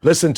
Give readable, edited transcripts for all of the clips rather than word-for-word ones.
Listen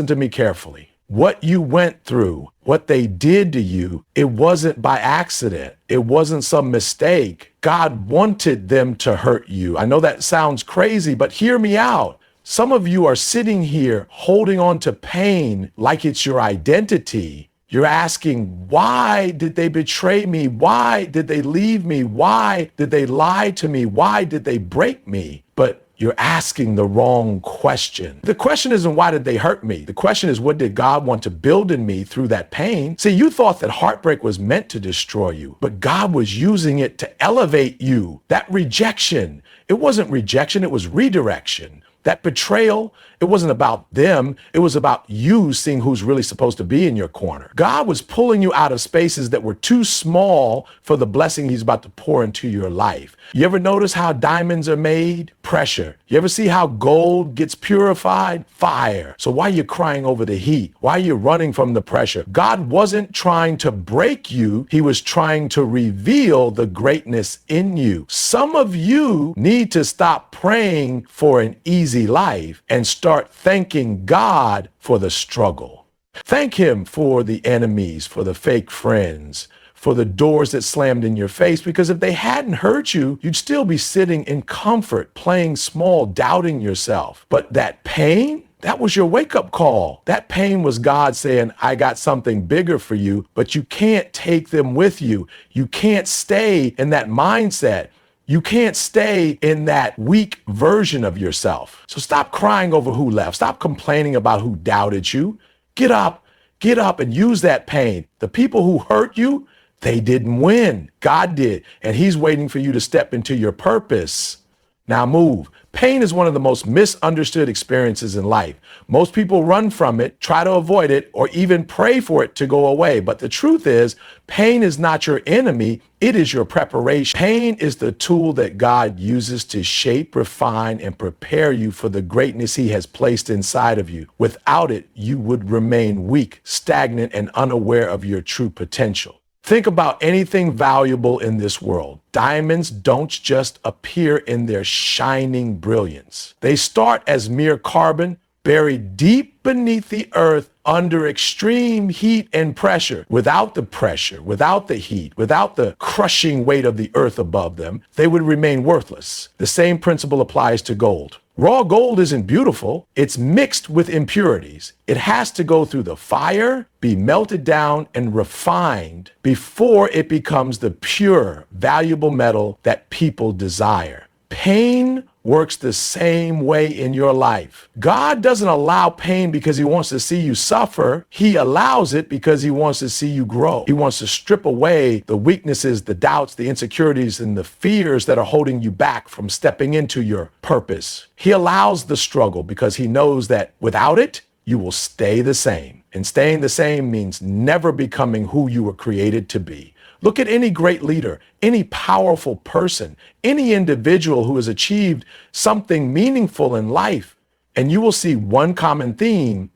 to me carefully. What you went through, what they did to you, it wasn't by accident. It wasn't some mistake. God wanted them to hurt you. I know that sounds crazy, but hear me out. Some of you are sitting here holding on to pain like it's your identity. You're asking, why did they betray me? Why did they leave me? Why did they lie to me? Why did they break me? But you're asking the wrong question. The question isn't why did they hurt me? The question is, what did God want to build in me through that pain? See, you thought that heartbreak was meant to destroy you, but God was using it to elevate you. That rejection, it wasn't rejection, it was redirection. That betrayal, it wasn't about them. It was about you seeing who's really supposed to be in your corner. God was pulling you out of spaces that were too small for the blessing he's about to pour into your life. You ever notice how diamonds are made? Pressure. You ever see how gold gets purified? Fire. So why are you crying over the heat? Why are you running from the pressure? God wasn't trying to break you. He was trying to reveal the greatness in you. Some of you need to stop praying for an easy life and start thanking God for the struggle. Thank him for the enemies, for the fake friends, for the doors that slammed in your face, because if they hadn't hurt you, you'd still be sitting in comfort, playing small, doubting yourself. But that pain, that was your wake-up call. That pain was God saying, I got something bigger for you, but you can't take them with you. You can't stay in that mindset. You can't stay in that weak version of yourself. So stop crying over who left. Stop complaining about who doubted you. Get up and use that pain. The people who hurt you, they didn't win. God did. And he's waiting for you to step into your purpose. Now move. Pain is one of the most misunderstood experiences in life. Most people run from it, try to avoid it, or even pray for it to go away. But the truth is, pain is not your enemy. It is your preparation. Pain is the tool that God uses to shape, refine, and prepare you for the greatness he has placed inside of you. Without it, you would remain weak, stagnant, and unaware of your true potential. Think about anything valuable in this world. Diamonds don't just appear in their shining brilliance. They start as mere carbon, buried deep beneath the earth under extreme heat and pressure. Without the pressure, without the heat, without the crushing weight of the earth above them, they would remain worthless. The same principle applies to gold. Raw gold isn't beautiful. It's mixed with impurities. It has to go through the fire, be melted down and refined before it becomes the pure, valuable metal that people desire. Pain works the same way in your life. God doesn't allow pain because he wants to see you suffer. He allows it because he wants to see you grow. He wants to strip away the weaknesses, the doubts, the insecurities, and the fears that are holding you back from stepping into your purpose. He allows the struggle because he knows that without it, you will stay the same. And staying the same means never becoming who you were created to be. Look at any great leader, any powerful person, any individual who has achieved something meaningful in life, and you will see one common theme.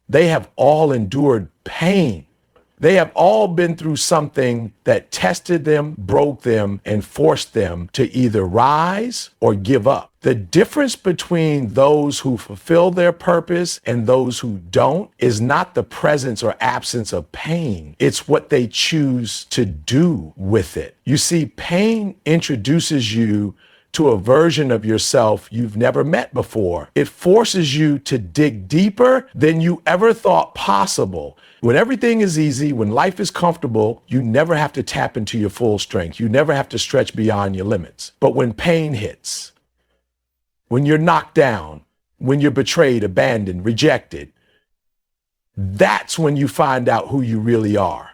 They have all endured pain. They have all been through something that tested them, broke them, and forced them to either rise or give up. The difference between those who fulfill their purpose and those who don't is not the presence or absence of pain. It's what they choose to do with it. You see, pain introduces you to a version of yourself you've never met before. It forces you to dig deeper than you ever thought possible. When everything is easy, when life is comfortable, you never have to tap into your full strength. You never have to stretch beyond your limits. But when pain hits, when you're knocked down, when you're betrayed, abandoned, rejected, that's when you find out who you really are.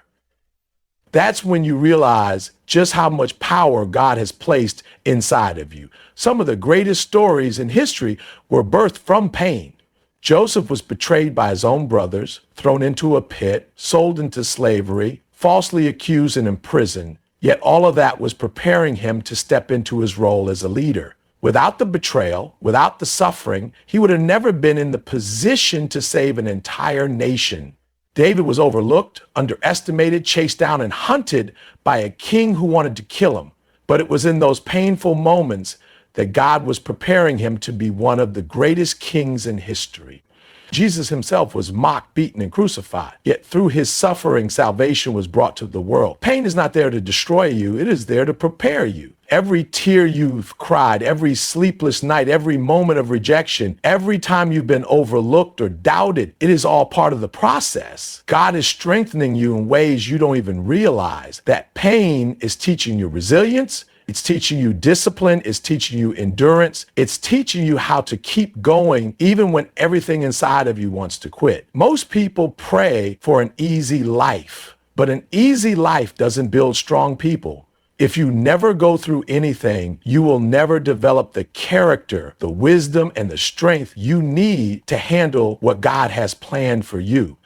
That's when you realize just how much power God has placed inside of you. Some of the greatest stories in history were birthed from pain. Joseph was betrayed by his own brothers, thrown into a pit, sold into slavery, falsely accused and imprisoned. Yet all of that was preparing him to step into his role as a leader. Without the betrayal, without the suffering, he would have never been in the position to save an entire nation. David was overlooked, underestimated, chased down, and hunted by a king who wanted to kill him. But it was in those painful moments that God was preparing him to be one of the greatest kings in history. Jesus himself was mocked, beaten, and crucified. Yet through his suffering, salvation was brought to the world. Pain is not there to destroy you. It is there to prepare you. Every tear you've cried, every sleepless night, every moment of rejection, every time you've been overlooked or doubted, it is all part of the process. God is strengthening you in ways you don't even realize. That pain is teaching you resilience. It's teaching you discipline. It's teaching you endurance. It's teaching you how to keep going even when everything inside of you wants to quit. Most people pray for an easy life, but an easy life doesn't build strong people. If you never go through anything, you will never develop the character, the wisdom, and the strength you need to handle what God has planned for you.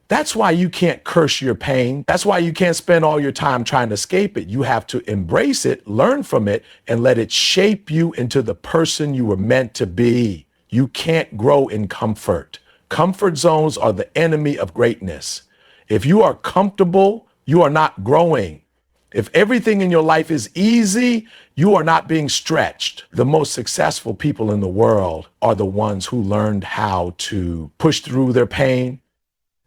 That's why you can't curse your pain. That's why you can't spend all your time trying to escape it. You have to embrace it, learn from it, and let it shape you into the person you were meant to be. You can't grow in comfort. Comfort zones are the enemy of greatness. If you are comfortable, you are not growing. If everything in your life is easy, you are not being stretched. The most successful people in the world are the ones who learned how to push through their pain,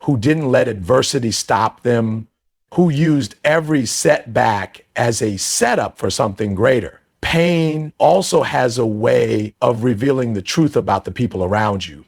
who didn't let adversity stop them, who used every setback as a setup for something greater. Pain also has a way of revealing the truth about the people around you.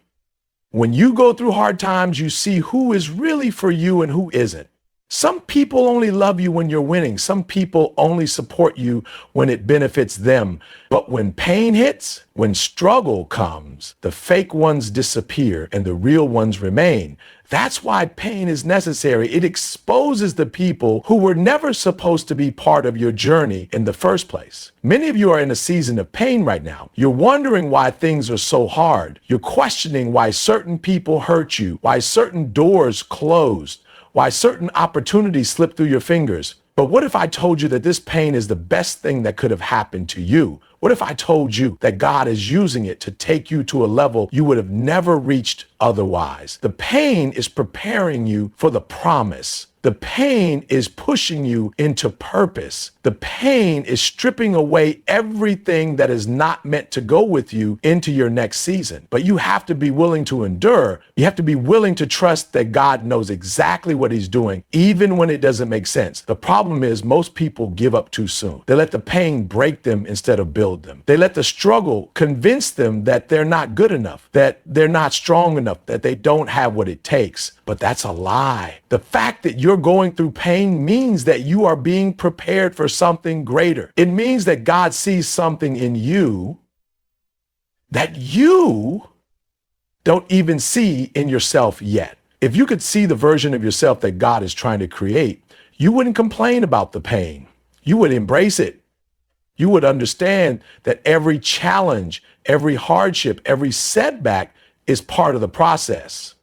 When you go through hard times, you see who is really for you and who isn't. Some people only love you when you're winning. Some people only support you when it benefits them. But when pain hits, when struggle comes, the fake ones disappear and the real ones remain. That's why pain is necessary. It exposes the people who were never supposed to be part of your journey in the first place. Many of you are in a season of pain right now. You're wondering why things are so hard. You're questioning why certain people hurt you, why certain doors closed, why certain opportunities slip through your fingers. But what if I told you that this pain is the best thing that could have happened to you? What if I told you that God is using it to take you to a level you would have never reached otherwise? The pain is preparing you for the promise. The pain is pushing you into purpose. The pain is stripping away everything that is not meant to go with you into your next season. But you have to be willing to endure. You have to be willing to trust that God knows exactly what he's doing, even when it doesn't make sense. The problem is most people give up too soon. They let the pain break them instead of build them. They let the struggle convince them that they're not good enough, that they're not strong enough, that they don't have what it takes. But that's a lie. The fact that you're going through pain means that you are being prepared for something greater. It means that God sees something in you that you don't even see in yourself yet. If you could see the version of yourself that God is trying to create, you wouldn't complain about the pain. You would embrace it. You would understand that every challenge, every hardship, every setback is part of the process.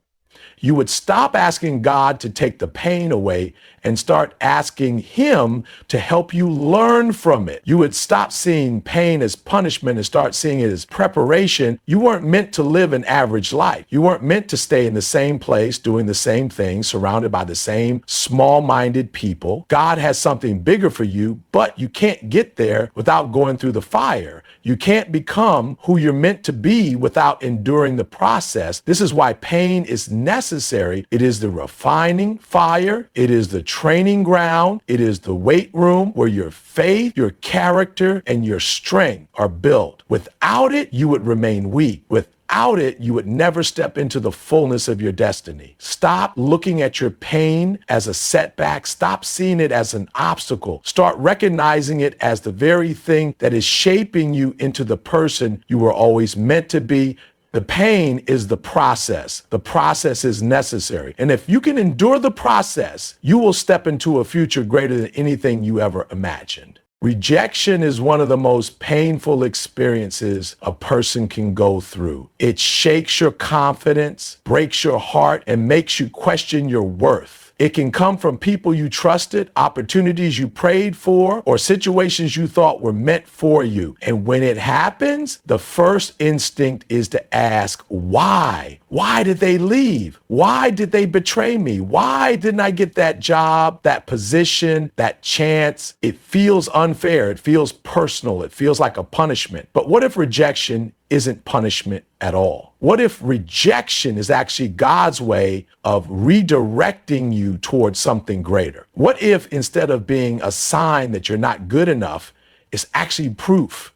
You would stop asking God to take the pain away and start asking him to help you learn from it. You would stop seeing pain as punishment and start seeing it as preparation. You weren't meant to live an average life. You weren't meant to stay in the same place, doing the same thing, surrounded by the same small-minded people. God has something bigger for you, but you can't get there without going through the fire. You can't become who you're meant to be without enduring the process. This is why pain is necessary. It is the refining fire. It is the training ground. It is the weight room where your faith, your character, and your strength are built. Without it, you would remain weak. Without it, you would never step into the fullness of your destiny. Stop looking at your pain as a setback. Stop seeing it as an obstacle. Start recognizing it as the very thing that is shaping you into the person you were always meant to be. The pain is the process. The process is necessary. And if you can endure the process, you will step into a future greater than anything you ever imagined. Rejection is one of the most painful experiences a person can go through. It shakes your confidence, breaks your heart, and makes you question your worth. It can come from people you trusted, opportunities you prayed for, or situations you thought were meant for you. And when it happens, the first instinct is to ask, why? Why did they leave? Why did they betray me? Why didn't I get that job, that position, that chance? It feels unfair. It feels personal. It feels like a punishment. But what if rejection isn't punishment at all? What if rejection is actually God's way of redirecting you towards something greater? What if instead of being a sign that you're not good enough, it's actually proof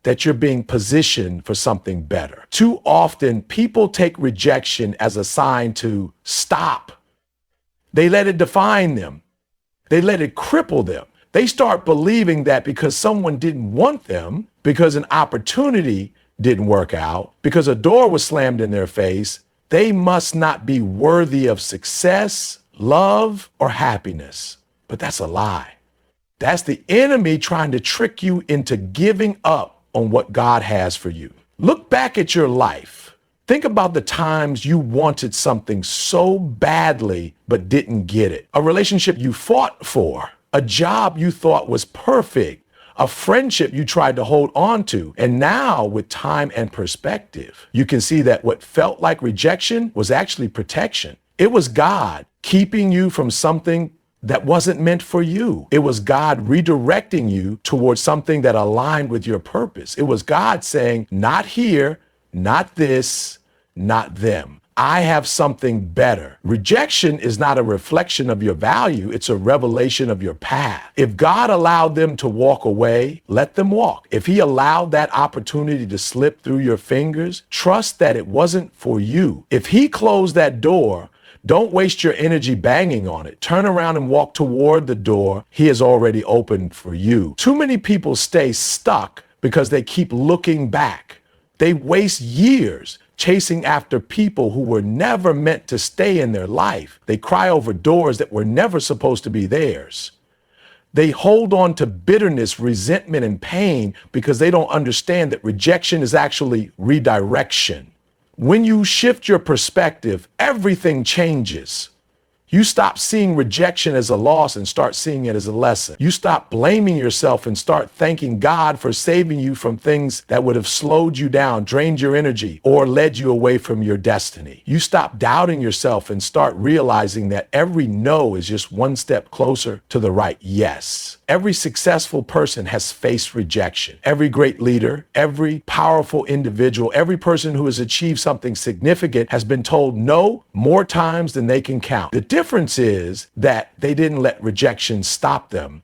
that you're being positioned for something better? Too often, people take rejection as a sign to stop. They let it define them. They let it cripple them. They start believing that because someone didn't want them, because an opportunity didn't work out, because a door was slammed in their face, they must not be worthy of success, love, or happiness. But that's a lie. That's the enemy trying to trick you into giving up on what God has for you. Look back at your life. Think about the times you wanted something so badly but didn't get it. A relationship you fought for, a job you thought was perfect, a friendship you tried to hold on to. And now with time and perspective, you can see that what felt like rejection was actually protection. It was God keeping you from something that wasn't meant for you. It was God redirecting you towards something that aligned with your purpose. It was God saying, not here, not this, not them. I have something better. Rejection is not a reflection of your value. It's a revelation of your path. If God allowed them to walk away, let them walk. If he allowed that opportunity to slip through your fingers, trust that it wasn't for you. If he closed that door, don't waste your energy banging on it. Turn around and walk toward the door he has already opened for you. Too many people stay stuck because they keep looking back. They waste years chasing after people who were never meant to stay in their life. They cry over doors that were never supposed to be theirs. They hold on to bitterness, resentment, and pain because they don't understand that rejection is actually redirection. When you shift your perspective, everything changes. You stop seeing rejection as a loss and start seeing it as a lesson. You stop blaming yourself and start thanking God for saving you from things that would have slowed you down, drained your energy, or led you away from your destiny. You stop doubting yourself and start realizing that every no is just one step closer to the right yes. Every successful person has faced rejection. Every great leader, every powerful individual, every person who has achieved something significant has been told no more times than they can count. The difference is that they didn't let rejection stop them.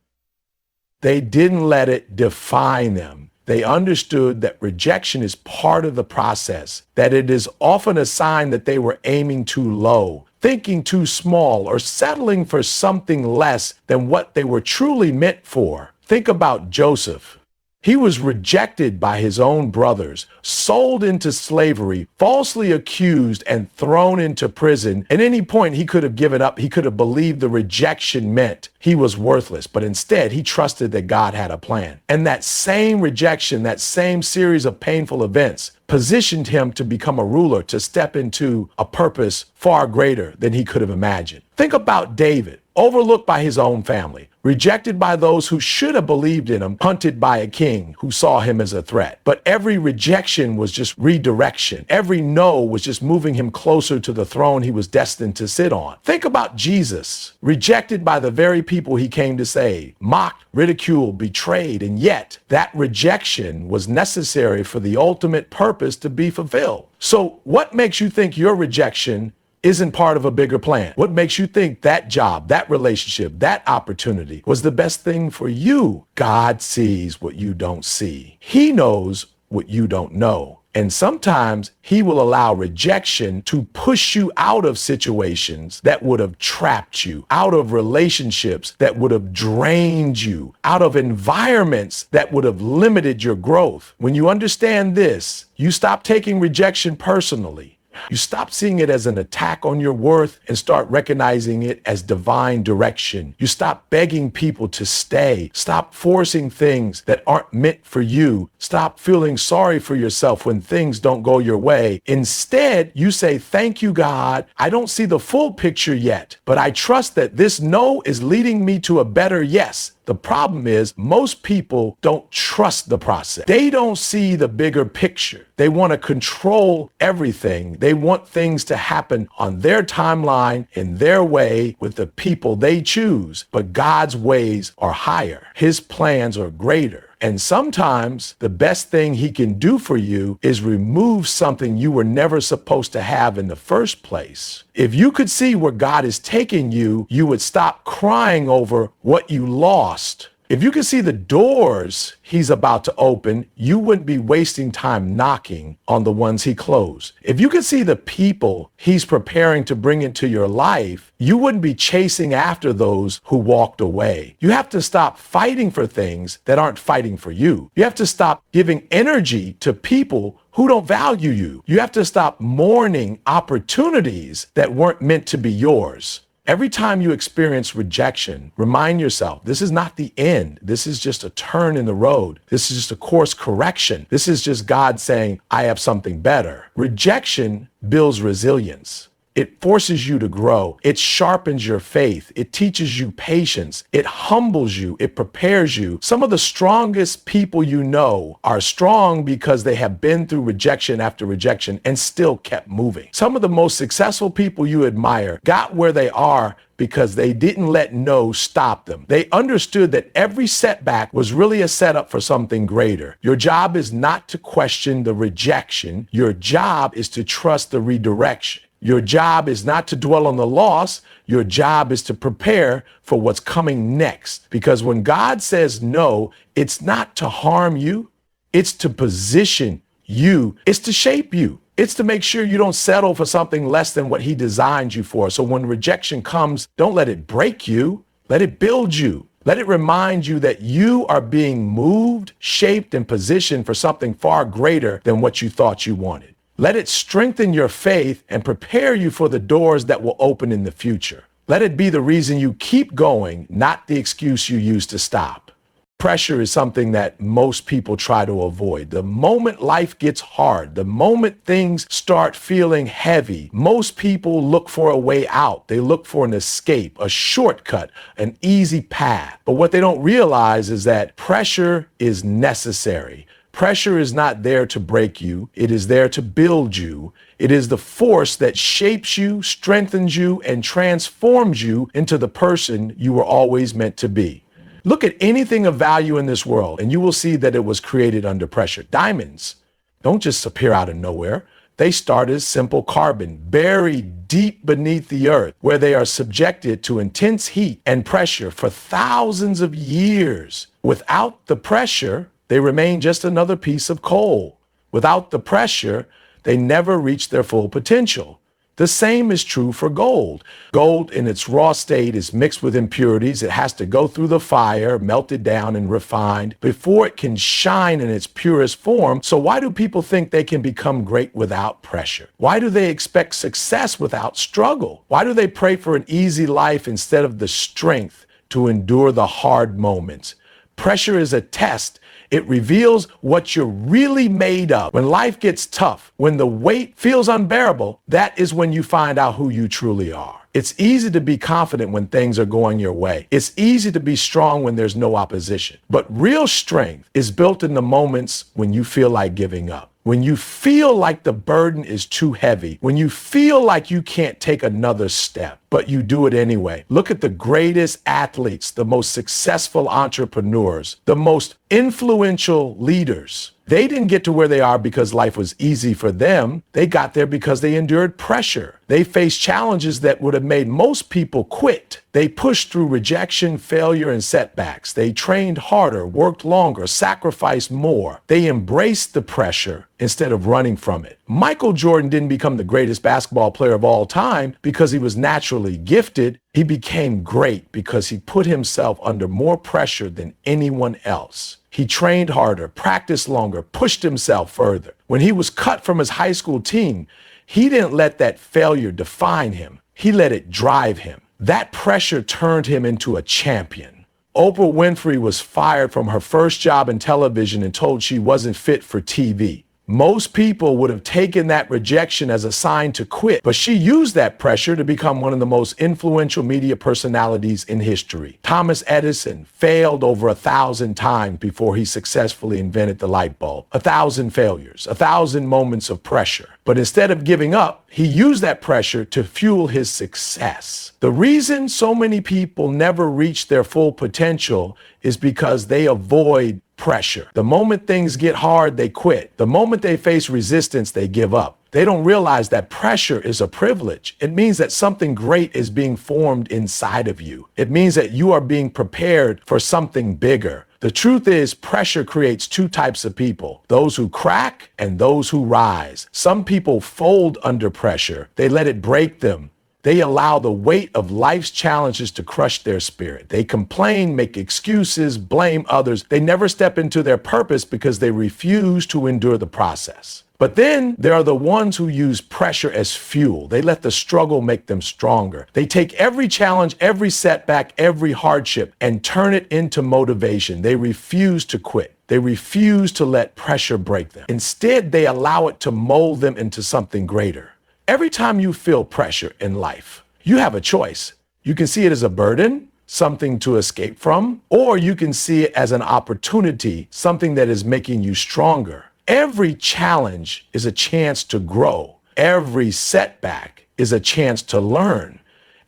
They didn't let it define them. They understood that rejection is part of the process, that it is often a sign that they were aiming too low, thinking too small, or settling for something less than what they were truly meant for. Think about Joseph. He was rejected by his own brothers, sold into slavery, falsely accused, and thrown into prison. At any point, he could have given up. He could have believed the rejection meant he was worthless, but instead he trusted that God had a plan. And that same rejection, that same series of painful events positioned him to become a ruler, to step into a purpose far greater than he could have imagined. Think about David, overlooked by his own family, rejected by those who should have believed in him, hunted by a king who saw him as a threat. But every rejection was just redirection. Every no was just moving him closer to the throne he was destined to sit on. Think about Jesus, rejected by the very people he came to save, mocked, ridiculed, betrayed, and yet that rejection was necessary for the ultimate purpose to be fulfilled. So what makes you think your rejection isn't part of a bigger plan? What makes you think that job, that relationship, that opportunity was the best thing for you? God sees what you don't see. He knows what you don't know. And sometimes he will allow rejection to push you out of situations that would have trapped you, out of relationships that would have drained you, out of environments that would have limited your growth. When you understand this, you stop taking rejection personally. You stop seeing it as an attack on your worth and start recognizing it as divine direction. You stop begging people to stay. Stop forcing things that aren't meant for you. Stop feeling sorry for yourself when things don't go your way. Instead, you say, thank you, God. I don't see the full picture yet, but I trust that this no is leading me to a better yes. The problem is most people don't trust the process. They don't see the bigger picture. They want to control everything. They want things to happen on their timeline, in their way, with the people they choose. But God's ways are higher. His plans are greater. And sometimes the best thing he can do for you is remove something you were never supposed to have in the first place. If you could see where God is taking you, you would stop crying over what you lost. If you could see the doors he's about to open, you wouldn't be wasting time knocking on the ones he closed. If you could see the people he's preparing to bring into your life, you wouldn't be chasing after those who walked away. You have to stop fighting for things that aren't fighting for you. You have to stop giving energy to people who don't value you. You have to stop mourning opportunities that weren't meant to be yours. Every time you experience rejection, remind yourself, this is not the end. This is just a turn in the road. This is just a course correction. This is just God saying, I have something better. Rejection builds resilience. It forces you to grow. It sharpens your faith. It teaches you patience. It humbles you. It prepares you. Some of the strongest people you know are strong because they have been through rejection after rejection and still kept moving. Some of the most successful people you admire got where they are because they didn't let no stop them. They understood that every setback was really a setup for something greater. Your job is not to question the rejection. Your job is to trust the redirection. Your job is not to dwell on the loss. Your job is to prepare for what's coming next. Because when God says no, it's not to harm you. It's to position you. It's to shape you. It's to make sure you don't settle for something less than what he designed you for. So when rejection comes, don't let it break you. Let it build you. Let it remind you that you are being moved, shaped, and positioned for something far greater than what you thought you wanted. Let it strengthen your faith and prepare you for the doors that will open in the future. Let it be the reason you keep going, not the excuse you use to stop. Pressure is something that most people try to avoid. The moment life gets hard, the moment things start feeling heavy, most people look for a way out. They look for an escape, a shortcut, an easy path. But what they don't realize is that pressure is necessary. Pressure is not there to break you. It is there to build you. It is the force that shapes you, strengthens you, and transforms you into the person you were always meant to be. Look at anything of value in this world, and you will see that it was created under pressure. Diamonds don't just appear out of nowhere. They start as simple carbon, buried deep beneath the earth, where they are subjected to intense heat and pressure for thousands of years. Without the pressure, they remain just another piece of coal. Without the pressure, they never reach their full potential. The same is true for gold. Gold in its raw state is mixed with impurities. It has to go through the fire, melted down and refined before it can shine in its purest form. So why do people think they can become great without pressure? Why do they expect success without struggle? Why do they pray for an easy life instead of the strength to endure the hard moments? Pressure is a test. It reveals what you're really made of. When life gets tough, when the weight feels unbearable, that is when you find out who you truly are. It's easy to be confident when things are going your way. It's easy to be strong when there's no opposition. But real strength is built in the moments when you feel like giving up. When you feel like the burden is too heavy, when you feel like you can't take another step, but you do it anyway. Look at the greatest athletes, the most successful entrepreneurs, the most influential leaders. They didn't get to where they are because life was easy for them. They got there because they endured pressure. They faced challenges that would have made most people quit. They pushed through rejection, failure, and setbacks. They trained harder, worked longer, sacrificed more. They embraced the pressure instead of running from it. Michael Jordan didn't become the greatest basketball player of all time because he was naturally gifted. He became great because he put himself under more pressure than anyone else. He trained harder, practiced longer, pushed himself further. When he was cut from his high school team, he didn't let that failure define him. He let it drive him. That pressure turned him into a champion. Oprah Winfrey was fired from her first job in television and told she wasn't fit for TV. Most people would have taken that rejection as a sign to quit, but she used that pressure to become one of the most influential media personalities in history. Thomas Edison failed over 1,000 times before he successfully invented the light bulb. 1,000 failures, 1,000 moments of pressure. But instead of giving up, He used that pressure to fuel his success. The reason so many people never reach their full potential is because they avoid pressure. The moment things get hard, they quit. The moment they face resistance, they give up. They don't realize that pressure is a privilege. It means that something great is being formed inside of you. It means that you are being prepared for something bigger. The truth is, pressure creates two types of people, those who crack and those who rise. Some people fold under pressure. They let it break them. They allow the weight of life's challenges to crush their spirit. They complain, make excuses, blame others. They never step into their purpose because they refuse to endure the process. But then there are the ones who use pressure as fuel. They let the struggle make them stronger. They take every challenge, every setback, every hardship, and turn it into motivation. They refuse to quit. They refuse to let pressure break them. Instead, they allow it to mold them into something greater. Every time you feel pressure in life, you have a choice. You can see it as a burden, something to escape from, or you can see it as an opportunity, something that is making you stronger. Every challenge is a chance to grow. Every setback is a chance to learn.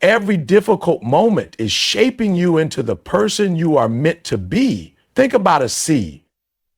Every difficult moment is shaping you into the person you are meant to be. Think about a seed.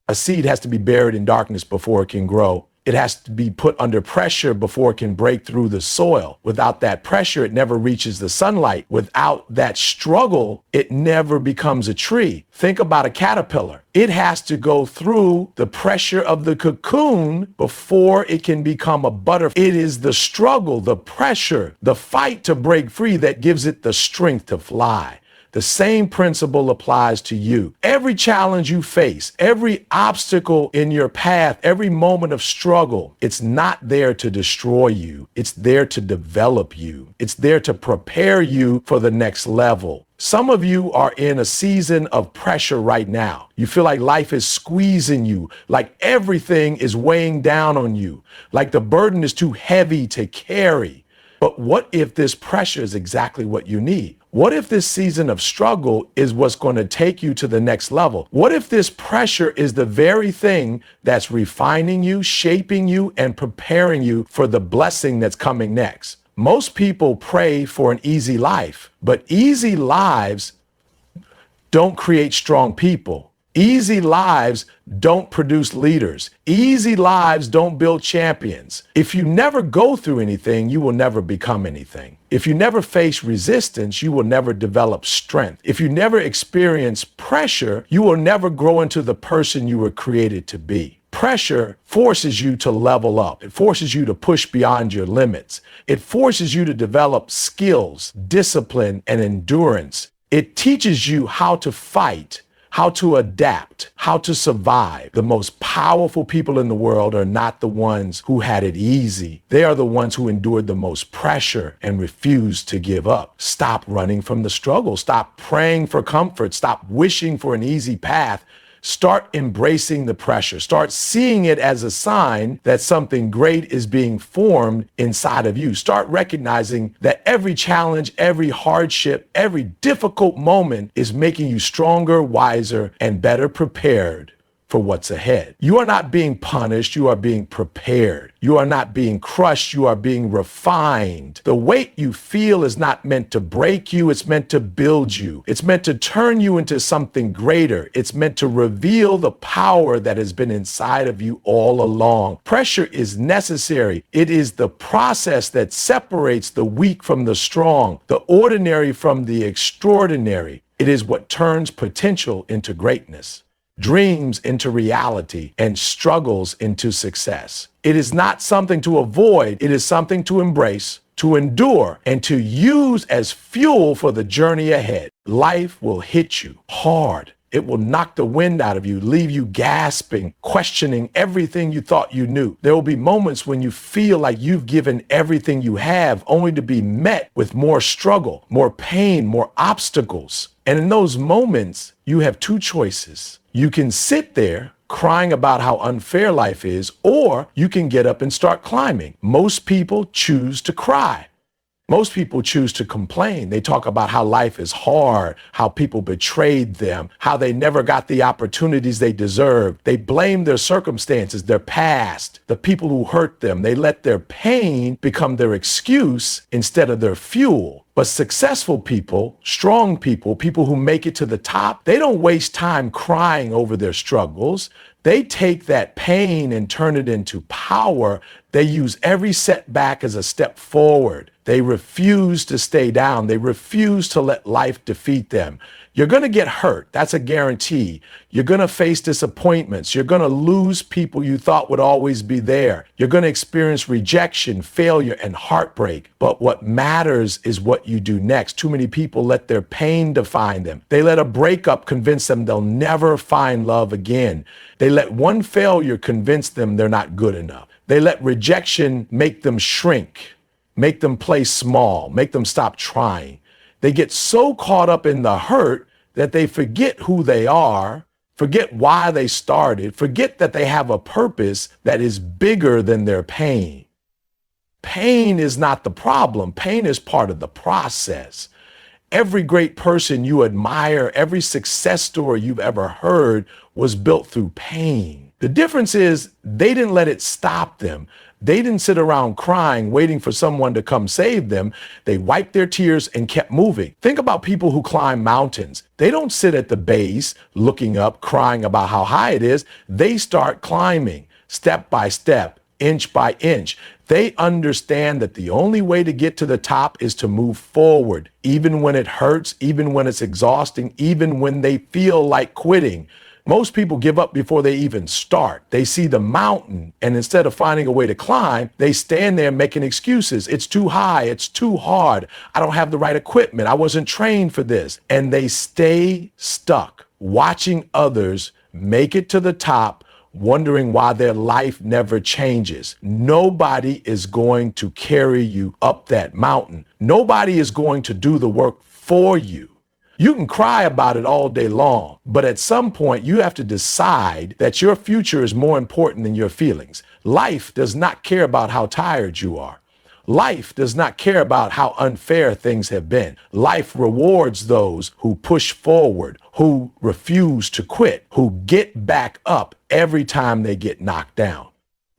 A seed has to be buried in darkness before it can grow. It has to be put under pressure before it can break through the soil. Without that pressure, it never reaches the sunlight. Without that struggle, it never becomes a tree. Think about a caterpillar. It has to go through the pressure of the cocoon before it can become a butterfly. It is the struggle, the pressure, the fight to break free that gives it the strength to fly. The same principle applies to you. Every challenge you face, every obstacle in your path, every moment of struggle, it's not there to destroy you. It's there to develop you. It's there to prepare you for the next level. Some of you are in a season of pressure right now. You feel like life is squeezing you, like everything is weighing down on you, like the burden is too heavy to carry. But what if this pressure is exactly what you need? What if this season of struggle is what's going to take you to the next level? What if this pressure is the very thing that's refining you, shaping you, and preparing you for the blessing that's coming next? Most people pray for an easy life, but easy lives don't create strong people. Easy lives don't produce leaders. Easy lives don't build champions. If you never go through anything, you will never become anything. If you never face resistance, you will never develop strength. If you never experience pressure, you will never grow into the person you were created to be. Pressure forces you to level up. It forces you to push beyond your limits. It forces you to develop skills, discipline, and endurance. It teaches you how to fight, how to adapt, how to survive. The most powerful people in the world are not the ones who had it easy. They are the ones who endured the most pressure and refused to give up. Stop running from the struggle. Stop praying for comfort. Stop wishing for an easy path. Start embracing the pressure. Start seeing it as a sign that something great is being formed inside of you. Start recognizing that every challenge, every hardship, every difficult moment is making you stronger, wiser, and better prepared for what's ahead. You are not being punished, you are being prepared. You are not being crushed, you are being refined. The weight you feel is not meant to break you, it's meant to build you. It's meant to turn you into something greater. It's meant to reveal the power that has been inside of you all along. Pressure is necessary. It is the process that separates the weak from the strong, the ordinary from the extraordinary. It is what turns potential into greatness, dreams into reality, and struggles into success. It is not something to avoid. It is something to embrace, to endure, and to use as fuel for the journey ahead. Life will hit you hard. It will knock the wind out of you, leave you gasping, questioning everything you thought you knew. There will be moments when you feel like you've given everything you have, only to be met with more struggle, more pain, more obstacles. And in those moments, you have two choices. You can sit there crying about how unfair life is, or you can get up and start climbing. Most people choose to cry. Most people choose to complain. They talk about how life is hard, how people betrayed them, how they never got the opportunities they deserved. They blame their circumstances, their past, the people who hurt them. They let their pain become their excuse instead of their fuel. But successful people, strong people, people who make it to the top, they don't waste time crying over their struggles. They take that pain and turn it into power. They use every setback as a step forward. They refuse to stay down. They refuse to let life defeat them. You're going to get hurt. That's a guarantee. You're going to face disappointments. You're going to lose people you thought would always be there. You're going to experience rejection, failure, and heartbreak. But what matters is what you do next. Too many people let their pain define them. They let a breakup convince them they'll never find love again. They let one failure convince them they're not good enough. They let rejection make them shrink, make them play small, make them stop trying. They get so caught up in the hurt that they forget who they are, forget why they started, forget that they have a purpose that is bigger than their pain. Pain is not the problem. Pain is part of the process. Every great person you admire, every success story you've ever heard was built through pain. The difference is they didn't let it stop them. They didn't sit around crying, waiting for someone to come save them. They wiped their tears and kept moving. Think about people who climb mountains. They don't sit at the base looking up, crying about how high it is. They start climbing step by step, inch by inch. They understand that the only way to get to the top is to move forward, even when it hurts, even when it's exhausting, even when they feel like quitting. Most people give up before they even start. They see the mountain, and instead of finding a way to climb, they stand there making excuses. It's too high. It's too hard. I don't have the right equipment. I wasn't trained for this. And they stay stuck, watching others make it to the top, wondering why their life never changes. Nobody is going to carry you up that mountain. Nobody is going to do the work for you. You can cry about it all day long, but at some point you have to decide that your future is more important than your feelings. Life does not care about how tired you are. Life does not care about how unfair things have been. Life rewards those who push forward, who refuse to quit, who get back up every time they get knocked down.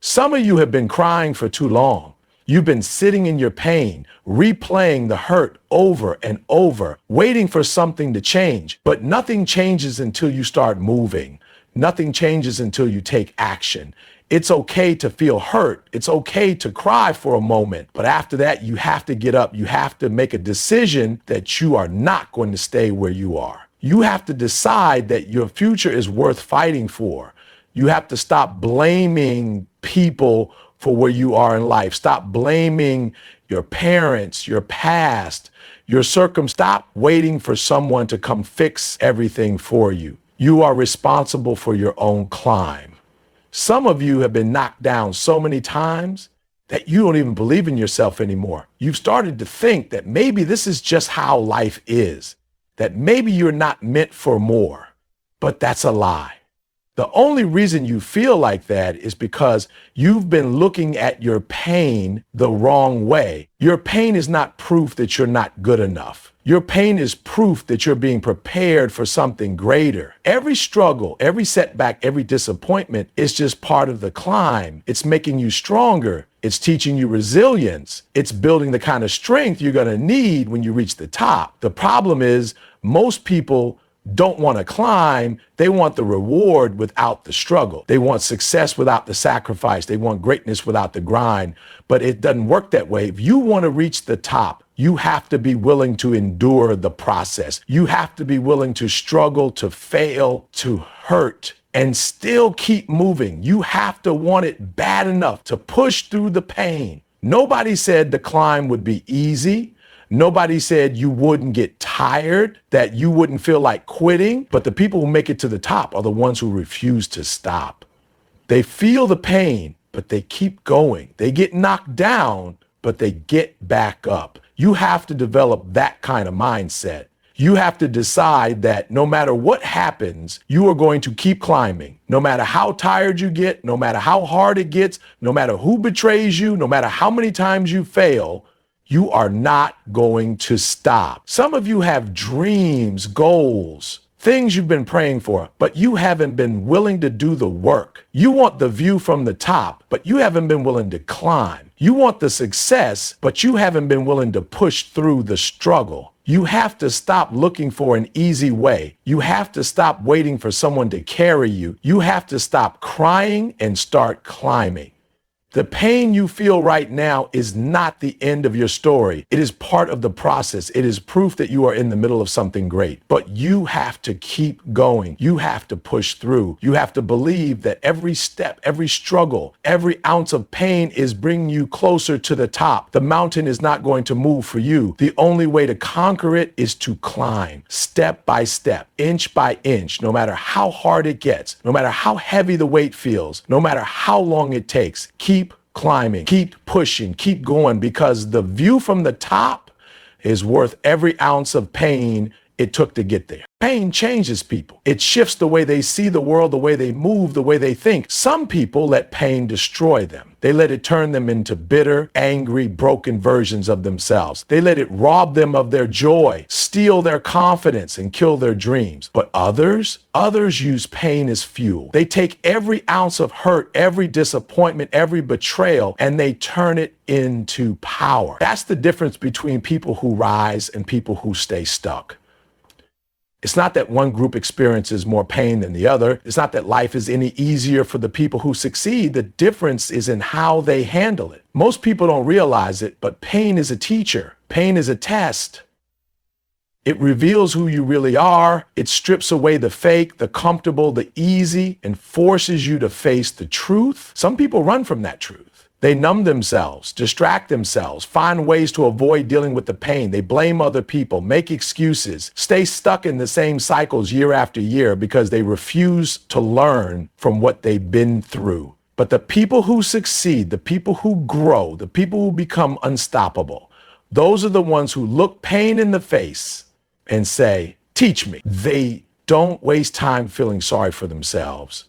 Some of you have been crying for too long. You've been sitting in your pain, replaying the hurt over and over, waiting for something to change. But nothing changes until you start moving. Nothing changes until you take action. It's okay to feel hurt. It's okay to cry for a moment. But after that, you have to get up. You have to make a decision that you are not going to stay where you are. You have to decide that your future is worth fighting for. You have to stop blaming people for where you are in life. Stop blaming your parents, your past, your circumstance. Stop waiting for someone to come fix everything for you. You are responsible for your own climb. Some of you have been knocked down so many times that you don't even believe in yourself anymore. You've started to think that maybe this is just how life is, that maybe you're not meant for more, but that's a lie. The only reason you feel like that is because you've been looking at your pain the wrong way. Your pain is not proof that you're not good enough. Your pain is proof that you're being prepared for something greater. Every struggle, every setback, every disappointment is just part of the climb. It's making you stronger. It's teaching you resilience. It's building the kind of strength you're going to need when you reach the top. The problem is most people don't want to climb. They want the reward without the struggle. They want success without the sacrifice. They want greatness without the grind. But it doesn't work that way. If you want to reach the top, you have to be willing to endure the process. You have to be willing to struggle, to fail, to hurt, and still keep moving. You have to want it bad enough to push through the pain. Nobody said the climb would be easy. Nobody said you wouldn't get tired, that you wouldn't feel like quitting, but the people who make it to the top are the ones who refuse to stop. They feel the pain, but they keep going. They get knocked down, but they get back up. You have to develop that kind of mindset. You have to decide that no matter what happens, you are going to keep climbing. No matter how tired you get, no matter how hard it gets, no matter who betrays you, no matter how many times you fail, You are not going to stop. Some of you have dreams, goals, things you've been praying for, but you haven't been willing to do the work. You want the view from the top, but you haven't been willing to climb. You want the success, but you haven't been willing to push through the struggle. You have to stop looking for an easy way. You have to stop waiting for someone to carry you. You have to stop crying and start climbing. The pain you feel right now is not the end of your story. It is part of the process. It is proof that you are in the middle of something great. But you have to keep going. You have to push through. You have to believe that every step, every struggle, every ounce of pain is bringing you closer to the top. The mountain is not going to move for you. The only way to conquer it is to climb step by step, inch by inch, no matter how hard it gets, no matter how heavy the weight feels, no matter how long it takes. Keep climbing, keep pushing, keep going, because the view from the top is worth every ounce of pain it took to get there. Pain changes people. It shifts the way they see the world, the way they move, the way they think. Some people let pain destroy them. They let it turn them into bitter, angry, broken versions of themselves. They let it rob them of their joy, steal their confidence, and kill their dreams. But others use pain as fuel. They take every ounce of hurt, every disappointment, every betrayal, and they turn it into power. That's the difference between people who rise and people who stay stuck. It's not that one group experiences more pain than the other. It's not that life is any easier for the people who succeed. The difference is in how they handle it. Most people don't realize it, but pain is a teacher. Pain is a test. It reveals who you really are. It strips away the fake, the comfortable, the easy, and forces you to face the truth. Some people run from that truth. They numb themselves, distract themselves, find ways to avoid dealing with the pain. They blame other people, make excuses, stay stuck in the same cycles year after year because they refuse to learn from what they've been through. But the people who succeed, the people who grow, the people who become unstoppable, those are the ones who look pain in the face and say, teach me. They don't waste time feeling sorry for themselves.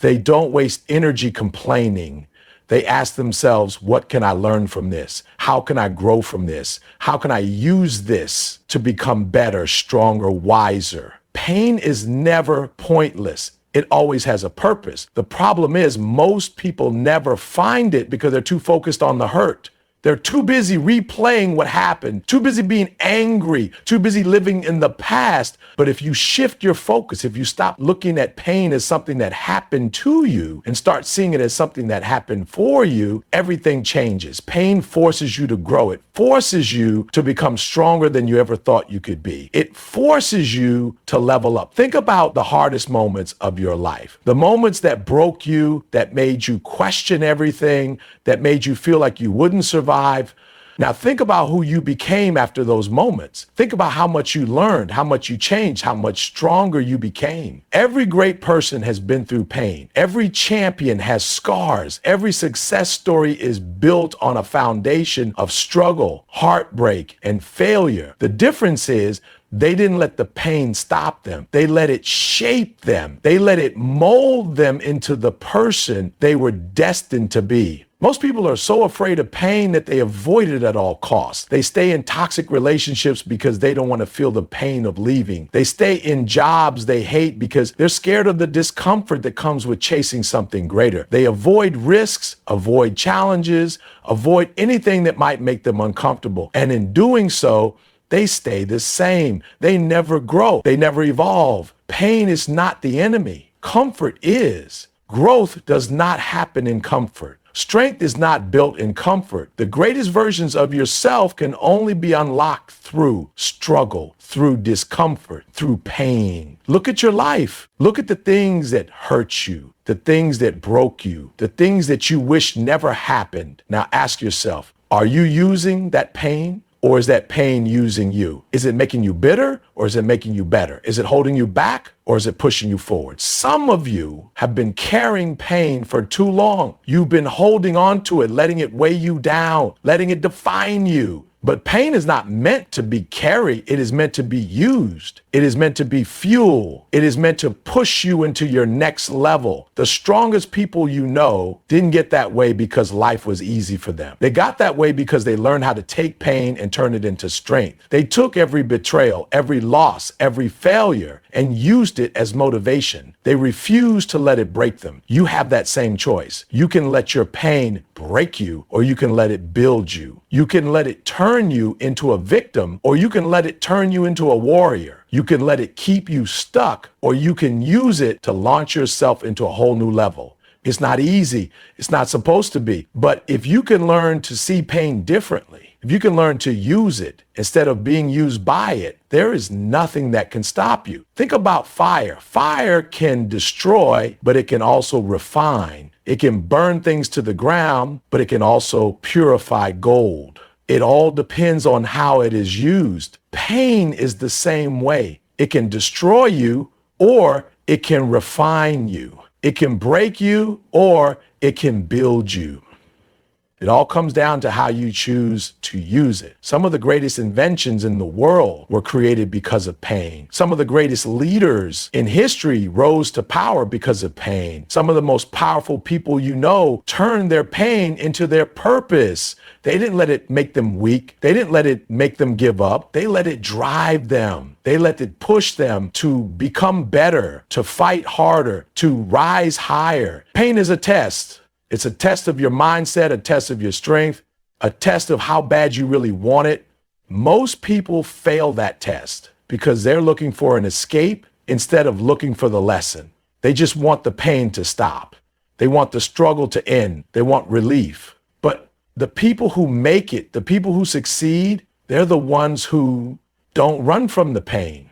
They don't waste energy complaining. They ask themselves, what can I learn from this? How can I grow from this? How can I use this to become better, stronger, wiser? Pain is never pointless. It always has a purpose. The problem is most people never find it because they're too focused on the hurt. They're too busy replaying what happened, too busy being angry, too busy living in the past. But if you shift your focus, if you stop looking at pain as something that happened to you and start seeing it as something that happened for you, everything changes. Pain forces you to grow. It forces you to become stronger than you ever thought you could be. It forces you to level up. Think about the hardest moments of your life, the moments that broke you, that made you question everything, that made you feel like you wouldn't survive. Now think about who you became after those moments. Think about how much you learned, how much you changed, how much stronger you became. Every great person has been through pain. Every champion has scars. Every success story is built on a foundation of struggle, heartbreak, and failure. The difference is they didn't let the pain stop them. They let it shape them. They let it mold them into the person they were destined to be. Most people are so afraid of pain that they avoid it at all costs. They stay in toxic relationships because they don't want to feel the pain of leaving. They stay in jobs they hate because they're scared of the discomfort that comes with chasing something greater. They avoid risks, avoid challenges, avoid anything that might make them uncomfortable. And in doing so, they stay the same. They never grow. They never evolve. Pain is not the enemy. Comfort is. Growth does not happen in comfort. Strength is not built in comfort. The greatest versions of yourself can only be unlocked through struggle, through discomfort, through pain. Look at your life. Look at the things that hurt you, the things that broke you, the things that you wish never happened. Now ask yourself, are you using that pain? Or is that pain using you? Is it making you bitter or is it making you better? Is it holding you back or is it pushing you forward? Some of you have been carrying pain for too long. You've been holding on to it, letting it weigh you down, letting it define you. But pain is not meant to be carried. It is meant to be used. It is meant to be fuel. It is meant to push you into your next level. The strongest people you know didn't get that way because life was easy for them. They got that way because they learned how to take pain and turn it into strength. They took every betrayal, every loss, every failure, and used it as motivation. They refused to let it break them. You have that same choice. You can let your pain break you, or you can let it build you. You can let it turn you into a victim, or you can let it turn you into a warrior. You can let it keep you stuck, or you can use it to launch yourself into a whole new level. It's not easy. It's not supposed to be. But if you can learn to see pain differently, if you can learn to use it instead of being used by it, there is nothing that can stop you. Think about fire. Fire can destroy, but it can also refine. It can burn things to the ground, but it can also purify gold. It all depends on how it is used. Pain is the same way. It can destroy you, or it can refine you. It can break you, or it can build you. It all comes down to how you choose to use it. Some of the greatest inventions in the world were created because of pain. Some of the greatest leaders in history rose to power because of pain. Some of the most powerful people you know turned their pain into their purpose. They didn't let it make them weak. They didn't let it make them give up. They let it drive them. They let it push them to become better, to fight harder, to rise higher. Pain is a test. It's a test of your mindset, a test of your strength, a test of how bad you really want it. Most people fail that test because they're looking for an escape instead of looking for the lesson. They just want the pain to stop. They want the struggle to end. They want relief. But the people who make it, the people who succeed, they're the ones who don't run from the pain.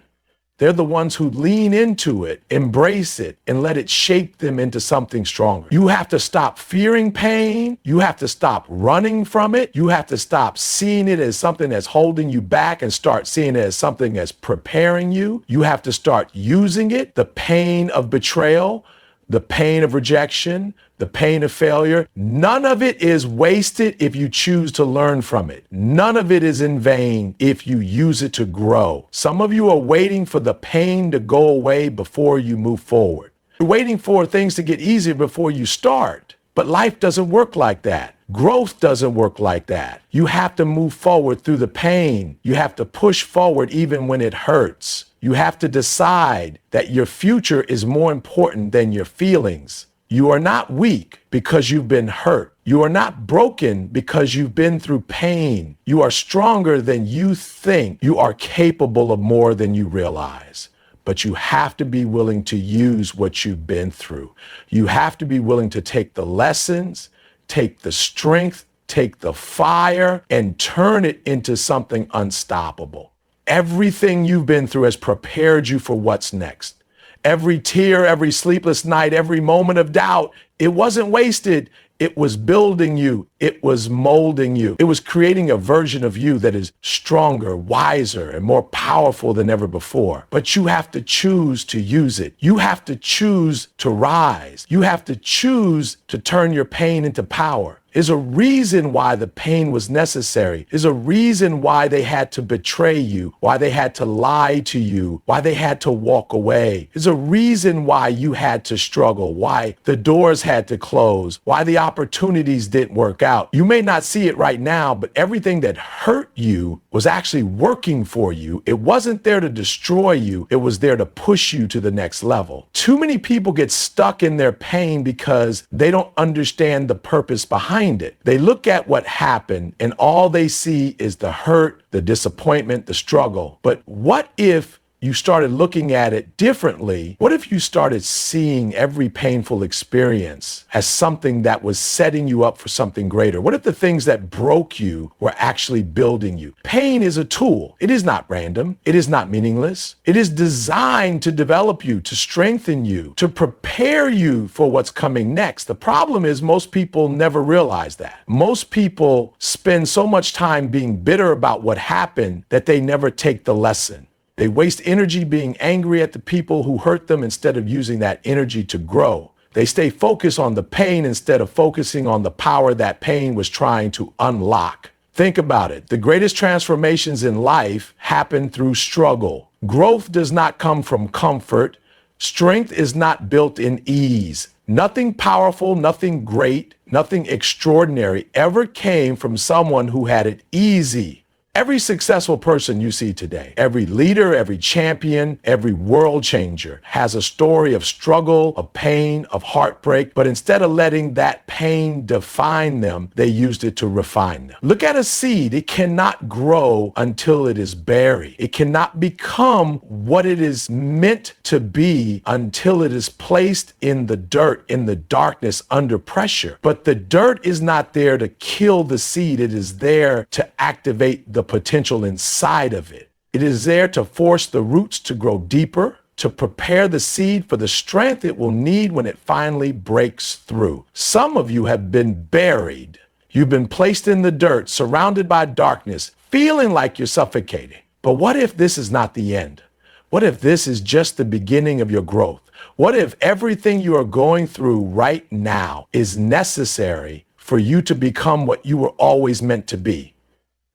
They're the ones who lean into it, embrace it, and let it shape them into something stronger. You have to stop fearing pain. You have to stop running from it. You have to stop seeing it as something that's holding you back and start seeing it as something that's preparing you. You have to start using it, the pain of betrayal, the pain of rejection, the pain of failure. None of it is wasted if you choose to learn from it. None of it is in vain if you use it to grow. Some of you are waiting for the pain to go away before you move forward. You're waiting for things to get easier before you start. But life doesn't work like that. Growth doesn't work like that. You have to move forward through the pain. You have to push forward even when it hurts. You have to decide that your future is more important than your feelings. You are not weak because you've been hurt. You are not broken because you've been through pain. You are stronger than you think. You are capable of more than you realize. But you have to be willing to use what you've been through. You have to be willing to take the lessons, take the strength, take the fire, and turn it into something unstoppable. Everything you've been through has prepared you for what's next. Every tear, every sleepless night, every moment of doubt, it wasn't wasted. It was building you. It was molding you. It was creating a version of you that is stronger, wiser, and more powerful than ever before. But you have to choose to use it. You have to choose to rise. You have to choose to turn your pain into power. There's a reason why the pain was necessary. There's a reason why they had to betray you, why they had to lie to you, why they had to walk away. There's a reason why you had to struggle, why the doors had to close, why the opportunities didn't work out. You may not see it right now, but everything that hurt you was actually working for you. It wasn't there to destroy you. It was there to push you to the next level. Too many people get stuck in their pain because they don't understand the purpose behind it. They look at what happened and all they see is the hurt, the disappointment, the struggle. But what if you started looking at it differently? What if you started seeing every painful experience as something that was setting you up for something greater? What if the things that broke you were actually building you? Pain is a tool. It is not random. It is not meaningless. It is designed to develop you, to strengthen you, to prepare you for what's coming next. The problem is most people never realize that. Most people spend so much time being bitter about what happened that they never take the lesson. They waste energy being angry at the people who hurt them instead of using that energy to grow. They stay focused on the pain instead of focusing on the power that pain was trying to unlock. Think about it. The greatest transformations in life happen through struggle. Growth does not come from comfort. Strength is not built in ease. Nothing powerful, nothing great, nothing extraordinary ever came from someone who had it easy. Every successful person you see today, every leader, every champion, every world changer has a story of struggle, of pain, of heartbreak, but instead of letting that pain define them, they used it to refine them. Look at a seed. It cannot grow until it is buried. It cannot become what it is meant to be until it is placed in the dirt, in the darkness, under pressure. But the dirt is not there to kill the seed. It is there to activate the potential inside of it. It is there to force the roots to grow deeper, to prepare the seed for the strength it will need when it finally breaks through. Some of you have been buried. You've been placed in the dirt, surrounded by darkness, feeling like you're suffocating. But what if this is not the end? What if this is just the beginning of your growth? What if everything you are going through right now is necessary for you to become what you were always meant to be?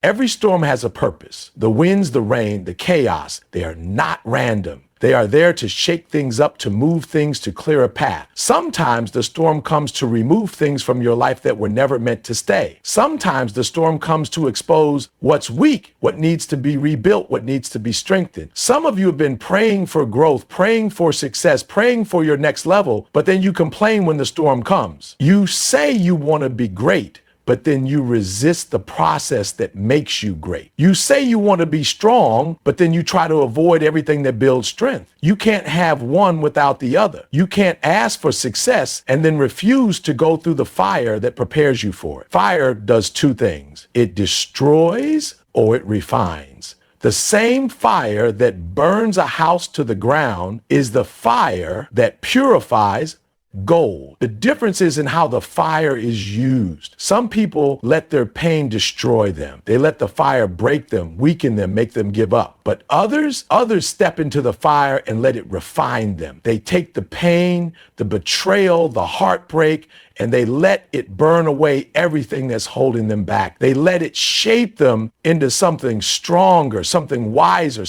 Every storm has a purpose. The winds, the rain, the chaos, they are not random. They are there to shake things up, to move things, to clear a path. Sometimes the storm comes to remove things from your life that were never meant to stay. Sometimes the storm comes to expose what's weak, what needs to be rebuilt, what needs to be strengthened. Some of you have been praying for growth, praying for success, praying for your next level, but then you complain when the storm comes. You say you want to be great, but then you resist the process that makes you great. You say you want to be strong, but then you try to avoid everything that builds strength. You can't have one without the other. You can't ask for success and then refuse to go through the fire that prepares you for it. Fire does two things. It destroys or it refines. The same fire that burns a house to the ground is the fire that purifies gold. The difference is in how the fire is used. Some people let their pain destroy them. They let the fire break them, weaken them, make them give up. But others step into the fire and let it refine them. They take the pain, the betrayal, the heartbreak, and they let it burn away everything that's holding them back. They let it shape them into something stronger, something wiser,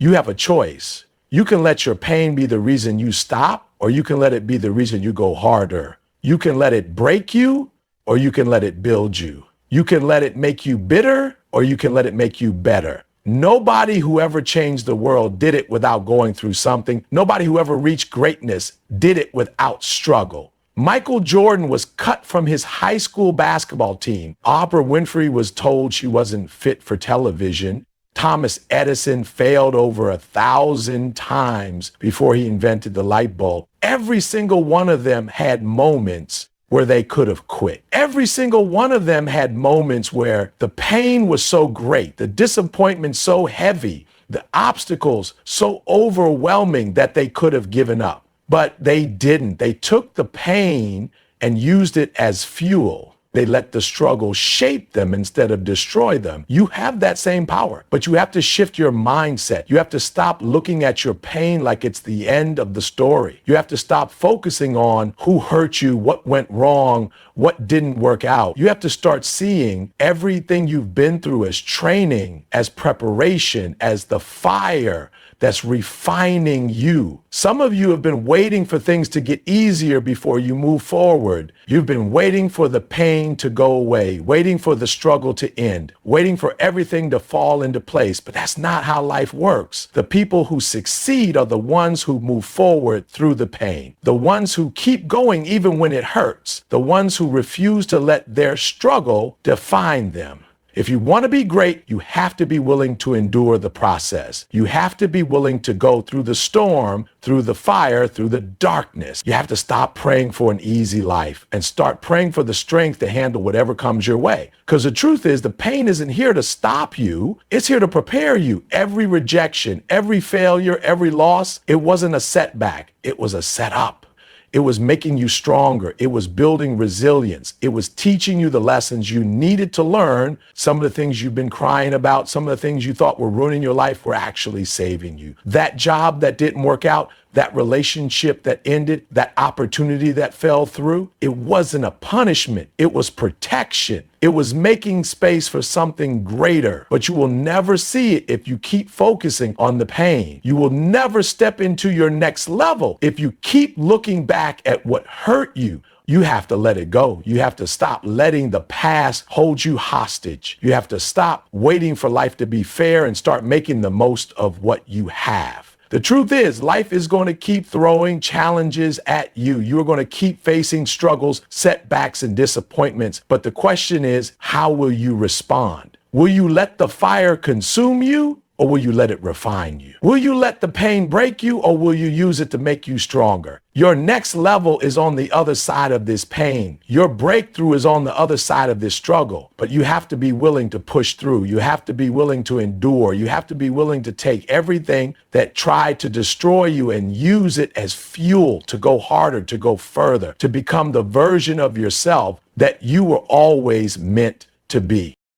you have a choice. You can let your pain be the reason you stop, or you can let it be the reason you go harder. You can let it break you, or you can let it build you. You can let it make you bitter, or you can let it make you better. Nobody who ever changed the world did it without going through something. Nobody who ever reached greatness did it without struggle. Michael Jordan was cut from his high school basketball team. Oprah Winfrey was told she wasn't fit for television. Thomas Edison failed over 1,000 times before he invented the light bulb. Every single one of them had moments where they could have quit. Every single one of them had moments where the pain was so great, the disappointment so heavy, the obstacles so overwhelming that they could have given up. But they didn't. They took the pain and used it as fuel. They let the struggle shape them instead of destroy them. You have that same power, but you have to shift your mindset. You have to stop looking at your pain like it's the end of the story. You have to stop focusing on who hurt you, what went wrong, what didn't work out. You have to start seeing everything you've been through as training, as preparation, as the fire that's refining you. Some of you have been waiting for things to get easier before you move forward. You've been waiting for the pain to go away, waiting for the struggle to end, waiting for everything to fall into place. But that's not how life works. The people who succeed are the ones who move forward through the pain, the ones who keep going even when it hurts, the ones who refuse to let their struggle define them. If you want to be great, you have to be willing to endure the process. You have to be willing to go through the storm, through the fire, through the darkness. You have to stop praying for an easy life and start praying for the strength to handle whatever comes your way. Because the truth is, the pain isn't here to stop you. It's here to prepare you. Every rejection, every failure, every loss, it wasn't a setback. It was a setup. It was making you stronger. It was building resilience. It was teaching you the lessons you needed to learn. Some of the things you've been crying about, some of the things you thought were ruining your life were actually saving you. That job that didn't work out, that relationship that ended, that opportunity that fell through, it wasn't a punishment. It was protection. It was making space for something greater. But you will never see it if you keep focusing on the pain. You will never step into your next level if you keep looking back at what hurt you. You have to let it go. You have to stop letting the past hold you hostage. You have to stop waiting for life to be fair and start making the most of what you have. The truth is, life is going to keep throwing challenges at you. You're going to keep facing struggles, setbacks, and disappointments. But the question is, how will you respond? Will you let the fire consume you? Or will you let it refine you? Will you let the pain break you, or will you use it to make you stronger? Your next level is on the other side of this pain. Your breakthrough is on the other side of this struggle. But you have to be willing to push through. You have to be willing to endure. You have to be willing to take everything that tried to destroy you and use it as fuel to go harder, to go further, to become the version of yourself that you were always meant to be.